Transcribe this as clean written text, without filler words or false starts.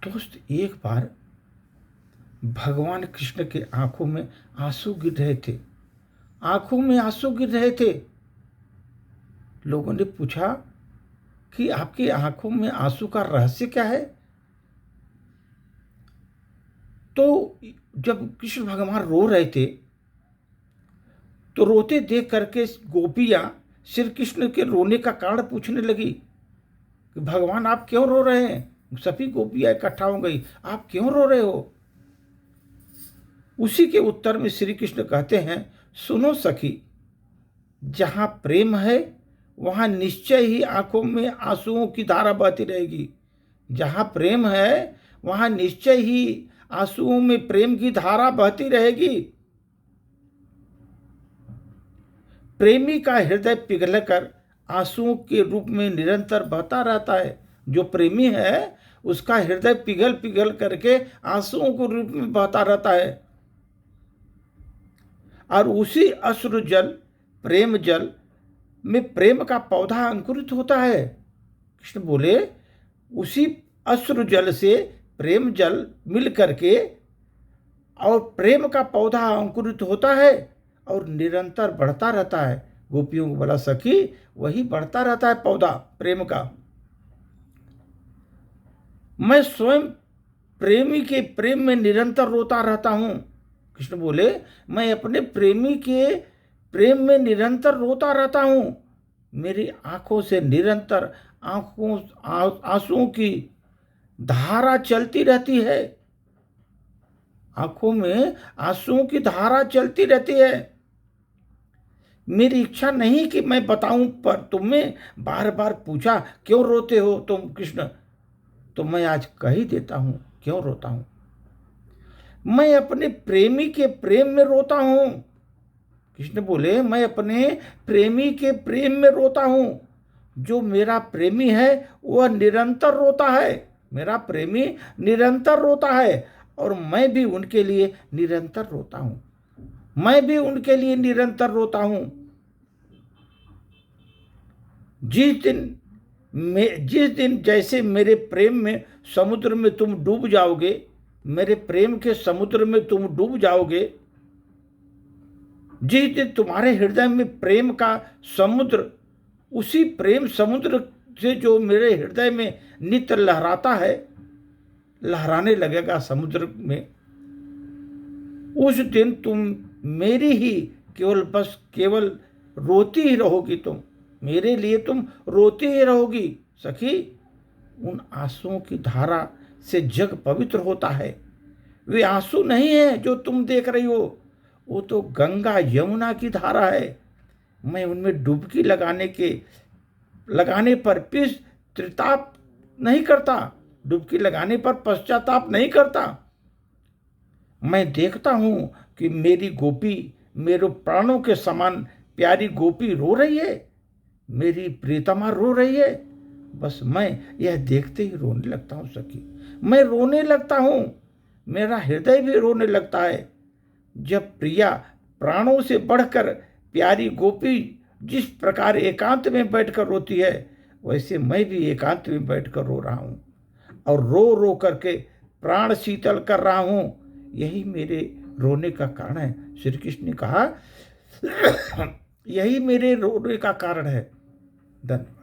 दोस्त, एक बार भगवान कृष्ण के आंखों में आंसू गिर रहे थे। आंखों में आंसू गिर रहे थे। लोगों ने पूछा कि आपकी आंखों में आंसू का रहस्य क्या है? तो जब कृष्ण भगवान रो रहे थे तो रोते देख करके गोपियां श्री कृष्ण के रोने का कारण पूछने लगी कि भगवान आप क्यों रो रहे हैं? सभी गोपियां इकट्ठा हो गई, आप क्यों रो रहे हो? उसी के उत्तर में श्री कृष्ण कहते हैं, सुनो सखी, जहां प्रेम है वहां निश्चय ही आंखों में आंसुओं की धारा बहती रहेगी। जहां प्रेम है वहां निश्चय ही आंसुओं में प्रेम की धारा बहती रहेगी। प्रेमी का हृदय पिघलकर आंसुओं के रूप में निरंतर बहता रहता है। जो प्रेमी है उसका हृदय पिघल पिघल करके आंसुओं के रूप में बहता रहता है। और उसी अश्रु जल, प्रेम जल में प्रेम का पौधा अंकुरित होता है। कृष्ण बोले, उसी अश्रु जल से प्रेम जल मिल करके और प्रेम का पौधा अंकुरित होता है और निरंतर बढ़ता रहता है। गोपियों को बोला, सखी, वही बढ़ता रहता है पौधा प्रेम का। मैं स्वयं प्रेमी के प्रेम में निरंतर रोता रहता हूं। कृष्ण बोले, मैं अपने प्रेमी के प्रेम में निरंतर रोता रहता हूं। मेरी आंखों से निरंतर आंसुओं की धारा चलती रहती है। आंखों में आंसुओं की धारा चलती रहती है। मेरी इच्छा नहीं कि मैं बताऊं, पर तुमने बार बार पूछा क्यों रोते हो तुम कृष्ण, तो मैं आज कह ही देता हूं क्यों रोता हूं। मैं अपने प्रेमी के प्रेम में रोता हूं। कृष्ण बोले, मैं अपने प्रेमी के प्रेम में रोता हूं। जो मेरा प्रेमी है वह निरंतर रोता है। मेरा प्रेमी निरंतर रोता है और मैं भी उनके लिए निरंतर रोता हूं। मैं भी उनके लिए निरंतर रोता हूं। जिस दिन जैसे मेरे प्रेम में समुद्र में तुम डूब जाओगे, मेरे प्रेम के समुद्र में तुम डूब जाओगे, जिस दिन तुम्हारे हृदय में प्रेम का समुद्र, उसी प्रेम समुद्र से जो मेरे हृदय में नित्य लहराता है, लहराने लगेगा समुद्र में, उस दिन तुम मेरी ही केवल रोती ही रहोगी। तुम मेरे लिए तुम रोती ही रहोगी। सखी, उन आंसुओं की धारा से जग पवित्र होता है। वे आंसू नहीं है जो तुम देख रही हो, वो तो गंगा यमुना की धारा है। मैं उनमें डुबकी लगाने पर त्रिताप नहीं करता, डुबकी लगाने पर पश्चाताप नहीं करता। मैं देखता हूं कि मेरी गोपी, मेरे प्राणों के समान प्यारी गोपी रो रही है, मेरी प्रीतमा रो रही है। बस मैं यह देखते ही रोने लगता हूं सखी। मैं रोने लगता हूं, मेरा हृदय भी रोने लगता है। जब प्रिया प्राणों से बढ़कर प्यारी गोपी जिस प्रकार एकांत में बैठकर रोती है, वैसे मैं भी एकांत में बैठकर रो रहा हूं और रो रो करके प्राण शीतल कर रहा हूं। यही मेरे रोने का कारण है। श्री कृष्ण ने कहा, यही मेरे रोने का कारण है। धन्यवाद।